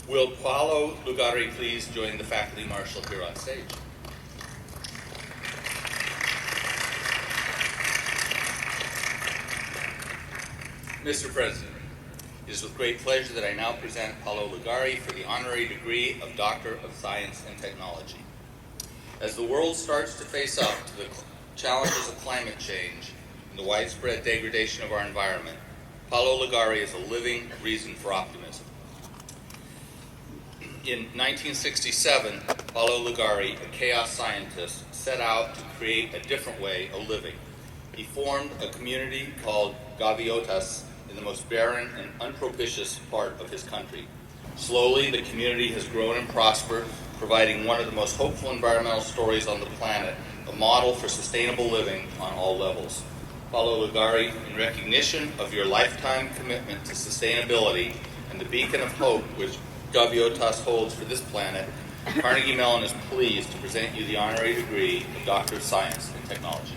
Will PAOLO LUGARI please join the faculty marshal here on stage? Mr. President, it is with great pleasure that I now present PAOLO LUGARI for the honorary degree of Doctor of Science and Technology. As the world starts to face up to the challenges of climate change and the widespread degradation of our environment, PAOLO LUGARI is a living reason for optimism. In 1967, PAOLO LUGARI, a chaos scientist, set out to create a different way of living. He formed a community called Gaviotas in the most barren and unpropitious part of his country. Slowly, the community has grown and prospered, providing one of the most hopeful environmental stories on the planet, a model for sustainable living on all levels. PAOLO LUGARI, in recognition of your lifetime commitment to sustainability and the beacon of hope which Gaviotas holds for this planet, Carnegie Mellon is pleased to present you the honorary degree of Doctor of Science and Technology.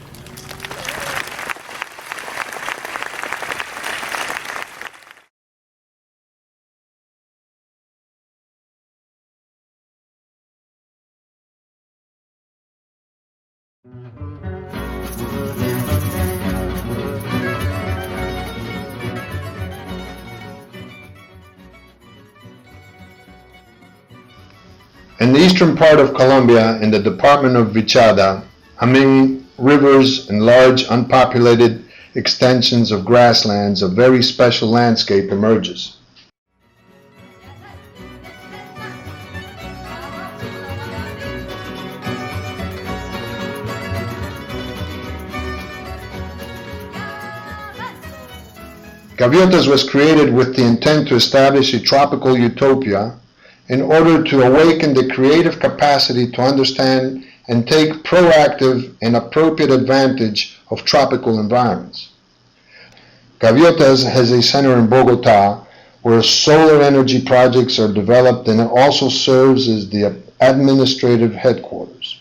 In the eastern part of Colombia, in the department of Vichada, among rivers and large unpopulated extensions of grasslands, a very special landscape emerges. Gaviotas was created with the intent to establish a tropical utopia in order to awaken the creative capacity to understand and take proactive and appropriate advantage of tropical environments. Gaviotas has a center in Bogota where solar energy projects are developed, and it also serves as the administrative headquarters.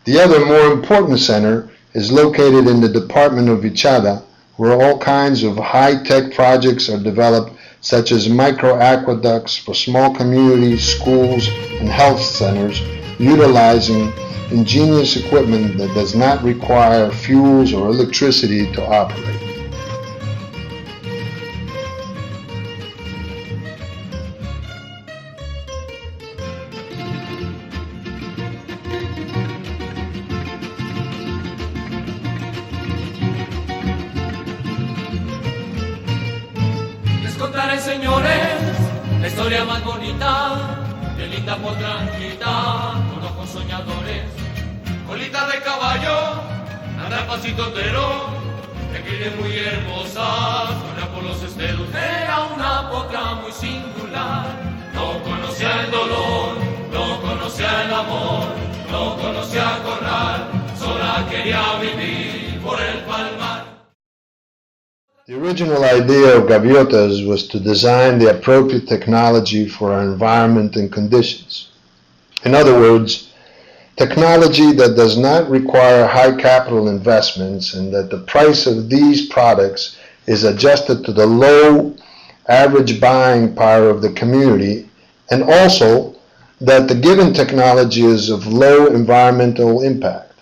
The other more important center is located in the department of Vichada, where all kinds of high-tech projects are developed, such as micro-aqueducts for small communities, schools, and health centers, utilizing ingenious equipment that does not require fuels or electricity to operate. Contaré, señores, la historia más bonita de linda potranquita, con ojos soñadores, colita de caballo, anda pasito entero, de quienes muy hermosas, corría por los esteros. Era una potra muy singular, no conocía el dolor, no conocía el amor, no conocía corral, sola quería vivir por el palmar. The original idea of Gaviotas was to design the appropriate technology for our environment and conditions. In other words, technology that does not require high capital investments, and that the price of these products is adjusted to the low average buying power of the community, and also that the given technology is of low environmental impact.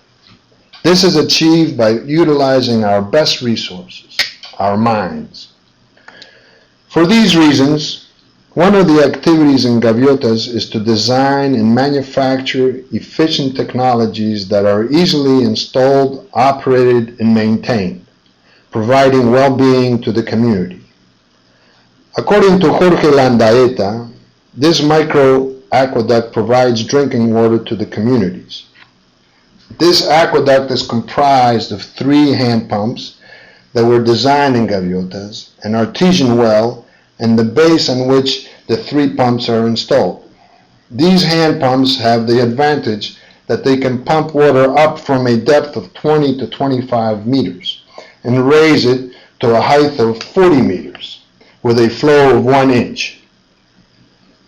This is achieved by utilizing our best resources, our minds. For these reasons, one of the activities in Gaviotas is to design and manufacture efficient technologies that are easily installed, operated, and maintained, providing well-being to the community. According to Jorge Landaeta, this micro-aqueduct provides drinking water to the communities. This aqueduct is comprised of 3 hand pumps that were designed in Gaviotas, an artesian well, and the base on which the 3 pumps are installed. These hand pumps have the advantage that they can pump water up from a depth of 20 to 25 meters and raise it to a height of 40 meters with a flow of 1 inch.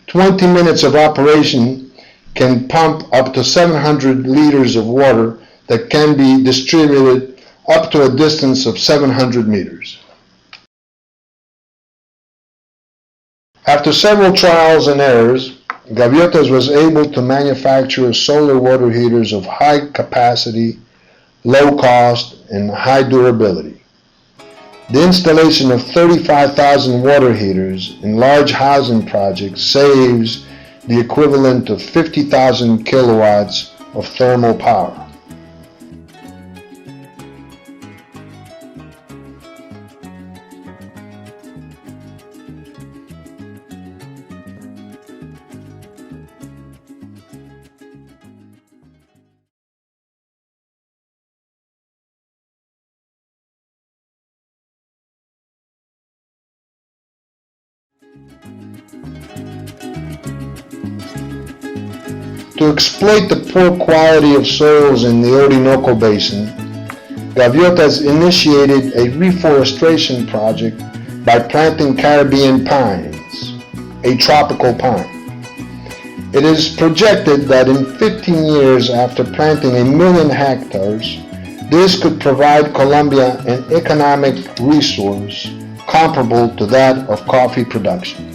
20 minutes of operation can pump up to 700 liters of water that can be distributed up to a distance of 700 meters. After several trials and errors, Gaviotas was able to manufacture solar water heaters of high capacity, low cost, and high durability. The installation of 35,000 water heaters in large housing projects saves the equivalent of 50,000 kilowatts of thermal power. To exploit the poor quality of soils in the Orinoco Basin, Gaviotas initiated a reforestation project by planting Caribbean pines, a tropical pine. It is projected that in 15 years after planting 1 million hectares, this could provide Colombia an economic resource comparable to that of coffee production.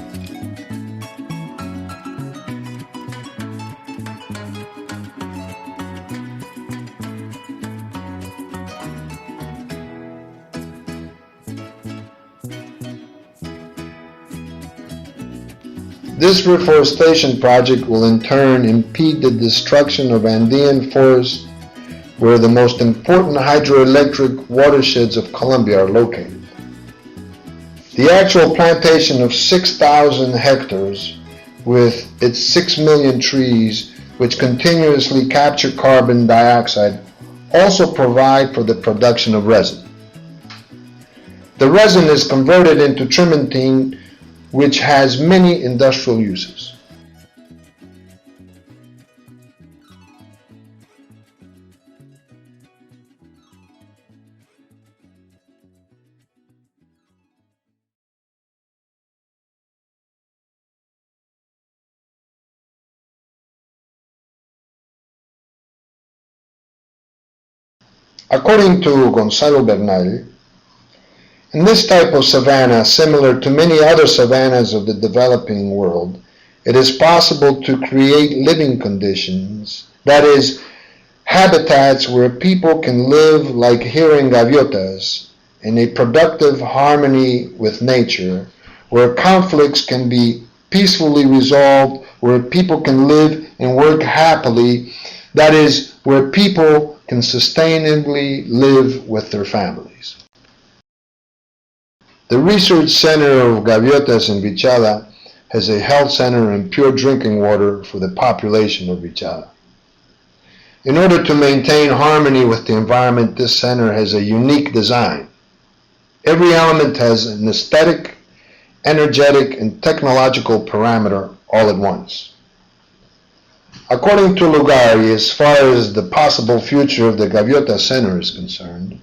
This reforestation project will in turn impede the destruction of Andean forests where the most important hydroelectric watersheds of Colombia are located. The actual plantation of 6,000 hectares with its 6 million trees which continuously capture carbon dioxide also provide for the production of resin. The resin is converted into trementina, which has many industrial uses. According to Gonzalo Bernal, in this type of savanna, similar to many other savannas of the developing world, it is possible to create living conditions, that is, habitats where people can live like here in Gaviotas, in a productive harmony with nature, where conflicts can be peacefully resolved, where people can live and work happily, that is, where people can sustainably live with their families. The research center of Gaviotas in Vichada has a health center and pure drinking water for the population of Vichada. In order to maintain harmony with the environment, this center has a unique design. Every element has an aesthetic, energetic, and technological parameter all at once. According to Lugari, as far as the possible future of the Gaviota Center is concerned,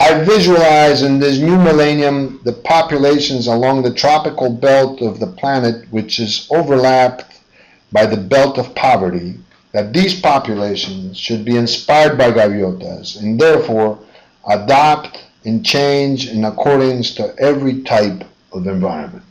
I visualize in this new millennium the populations along the tropical belt of the planet, which is overlapped by the belt of poverty, that these populations should be inspired by Gaviotas and therefore adopt and change in accordance to every type of environment.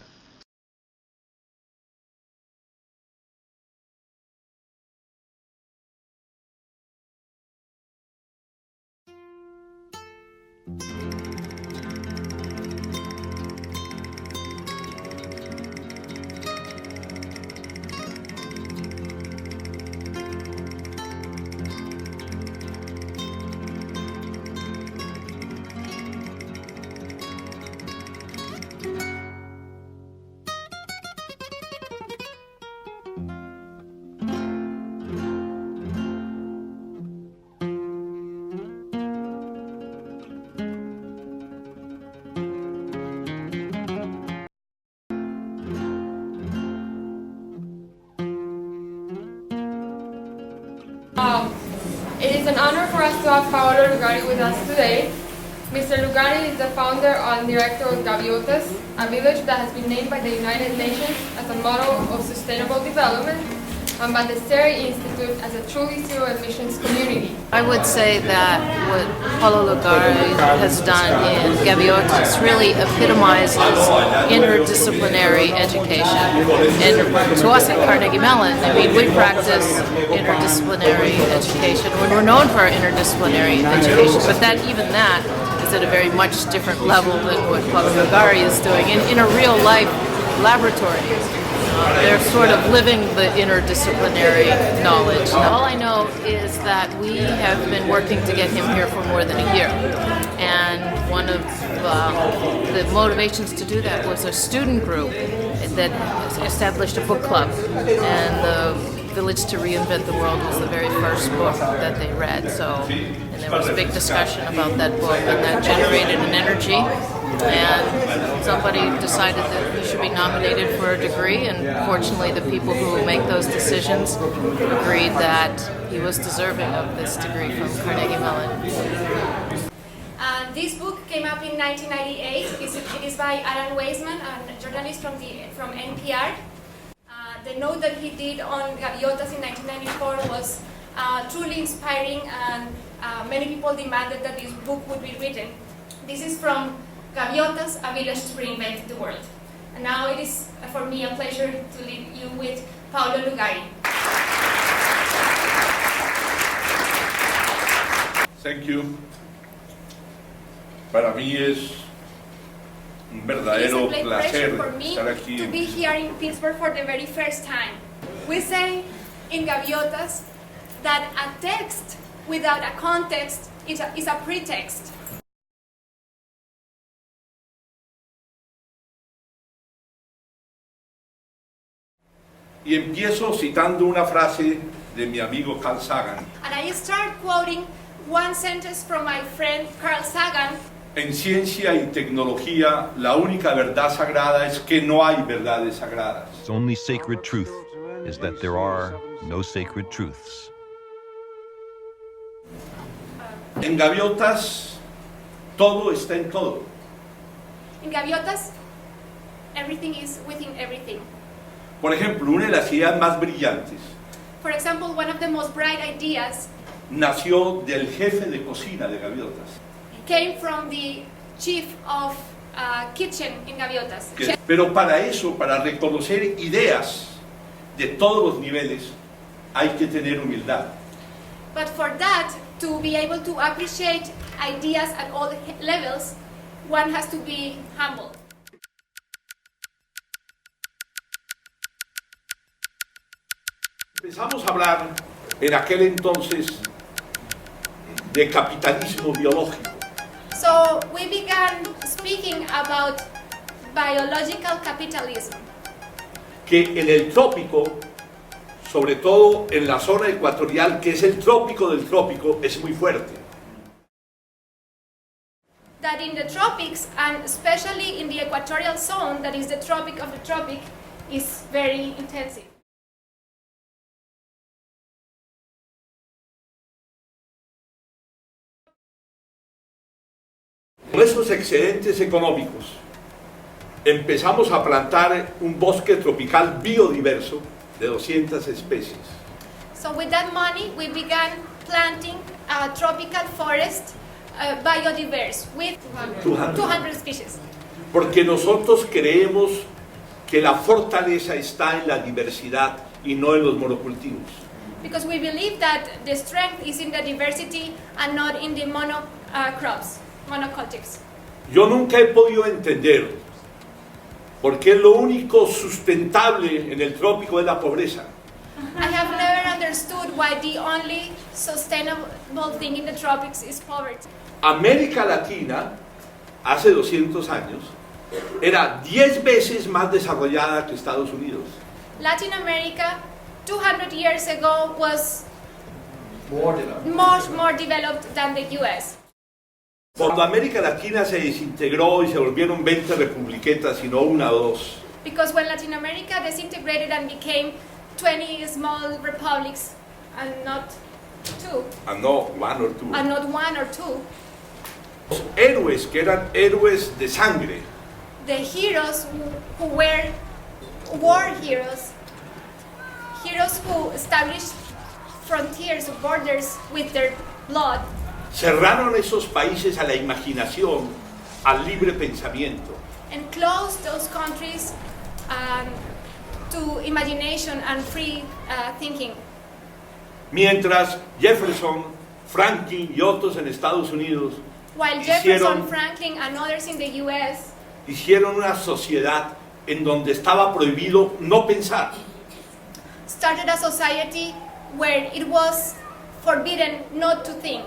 It is an honor for us to have PAOLO Lugari with us today. Mr. Lugari is the founder and director of Gaviotas, a village that has been named by the United Nations as a model of sustainable development. and Baldesseri Institute as a truly zero emissions community. I would say that what PAOLO Lugari has done in Gaviotas really epitomizes interdisciplinary education. And to us at Carnegie Mellon, I mean, we practice interdisciplinary education. We're known for our interdisciplinary education, but even that is at a very much different level than what PAOLO Lugari is doing in a real-life laboratory. They're sort of living the interdisciplinary knowledge. All I know is that we have been working to get him here for more than a year. And one of the motivations to do that was a student group that established a book club. And the Village to Reinvent the World was the very first book that they read. And there was a big discussion about that book, and that generated an energy. And somebody decided that he should be nominated for a degree, and fortunately the people who make those decisions agreed that he was deserving of this degree from Carnegie Mellon. This book came up in 1998. It is by Alan Weisman, a journalist from NPR. The note that he did on Gaviotas in 1994 was truly inspiring, and many people demanded that this book would be written. This is from Gaviotas, a village to reinvent the world. And now it is for me a pleasure to leave you with PAOLO Lugari. Thank you. Para mí es un verdadero placer estar aquí. To be here in Pittsburgh for the very first time. We say in Gaviotas that a text without a context is a pretext. Y empiezo citando una frase de mi amigo Carl Sagan. And I start quoting one sentence from my friend Carl Sagan. En ciencia y tecnología, la única verdad sagrada es que no hay verdades sagradas. The only sacred truth is that there are no sacred truths. En Gaviotas, todo está en todo. In Gaviotas, everything is within everything. Por ejemplo, una de las ideas más brillantes For example, one of the most bright ideas nació del jefe de cocina de Gaviotas. came from the chief of kitchen in Gaviotas. Pero para eso, para reconocer ideas de todos los niveles, hay que tener humildad. But for that, to be able to appreciate ideas at all levels, one has to be humble. Empezamos a hablar en aquel entonces de capitalismo biológico. So we began speaking about biological capitalism. Que en el trópico, sobre todo en la zona ecuatorial, que es el trópico del trópico, es muy fuerte. That in the tropics, and especially in the equatorial zone, that is the tropic of the tropic, is very intensive. Con esos excedentes económicos, empezamos a plantar un bosque tropical biodiverso de 200 especies. So with that money, we began planting a tropical forest biodiverse with 200 species. Porque nosotros creemos que la fortaleza está en la diversidad y no en los monocultivos. Because we believe that the strength is in the diversity and not in the monocultives. Yo nunca he podido entender por qué lo único sustentable en el trópico es la pobreza. I have never understood why the only sustainable thing in the tropics is poverty. América Latina, hace 200 años, era 10 veces más desarrollada que Estados Unidos. Latin America, 200 years ago, was much more developed than the US. Cuando América Latina se desintegró y se volvieron 20 republiquetas y no una o dos, Because when Latin America disintegrated and became 20 small republics and not two, and no one or two, and not one or two, los héroes que eran héroes de sangre, the heroes who were war heroes heroes who established frontiers or borders with their blood. Cerraron esos países a la imaginación, al libre pensamiento. And closed those countries to imagination and free thinking. Mientras Jefferson, Franklin y otros en Estados Unidos While Jefferson, Franklin and others in the US hicieron una sociedad en donde estaba prohibido no pensar. started a society where it was forbidden not to think.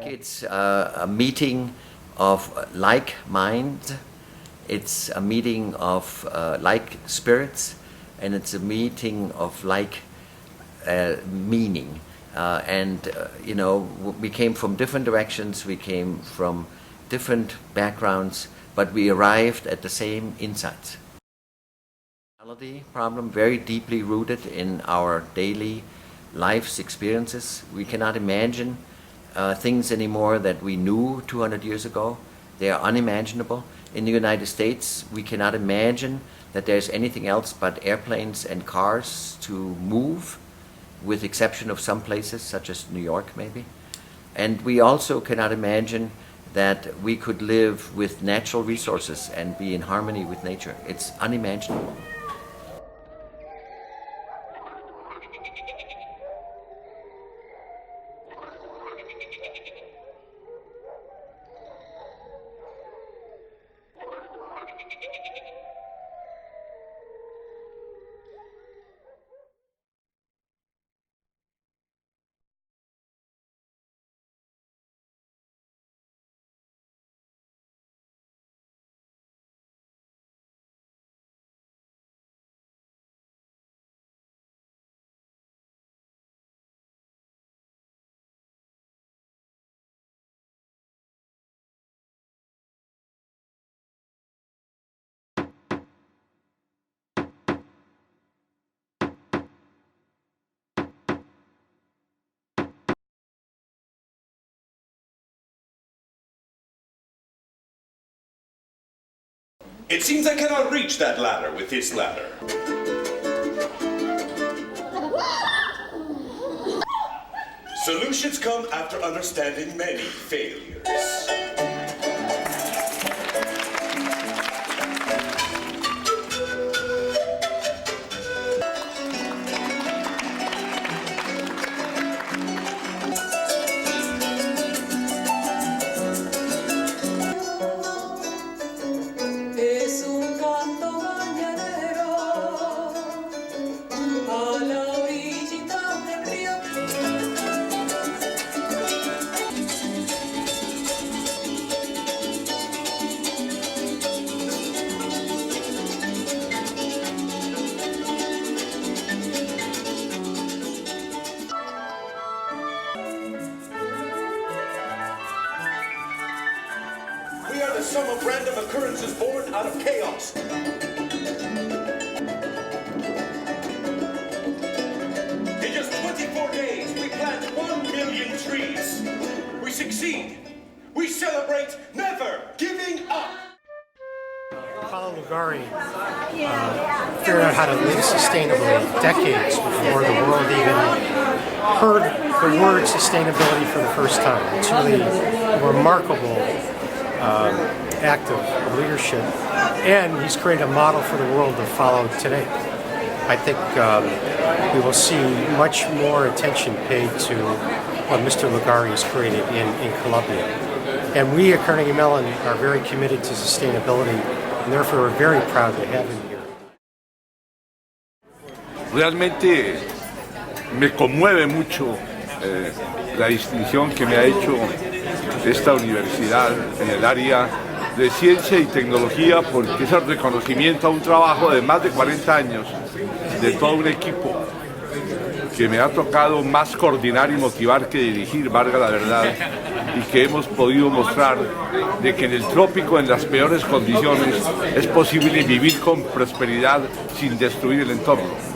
It's a meeting of like minds, it's a meeting of like spirits, and it's a meeting of like meaning. You know, we came from different directions, we came from different backgrounds, but we arrived at the same insights. Problem very deeply rooted in our daily life's experiences. We cannot imagine things anymore that we knew 200 years ago. They are unimaginable. In the United States, we cannot imagine that there's anything else but airplanes and cars to move, with exception of some places, such as New York maybe. And we also cannot imagine that we could live with natural resources and be in harmony with nature. It's unimaginable. It seems I cannot reach that ladder with this ladder. Solutions come after understanding many failures. We are the sum of random occurrences born out of chaos. In just 24 days, we plant 1 million trees. We succeed. We celebrate never giving up. Paulo Lugari figured out how to live sustainably decades before the world even heard the word sustainability for the first time. It's really a remarkable act of leadership, and he's created a model for the world to follow today. I think we will see much more attention paid to what Mr. Lugari has created in Colombia. And we at Carnegie Mellon are very committed to sustainability, and therefore we're very proud to have him here. Realmente me conmueve mucho la distinción que me ha hecho esta universidad en el área de ciencia y tecnología, porque es el reconocimiento a un trabajo de más de 40 años de todo un equipo que me ha tocado más coordinar y motivar que dirigir, valga la verdad, y que hemos podido mostrar de que en el trópico, en las peores condiciones, es posible vivir con prosperidad sin destruir el entorno.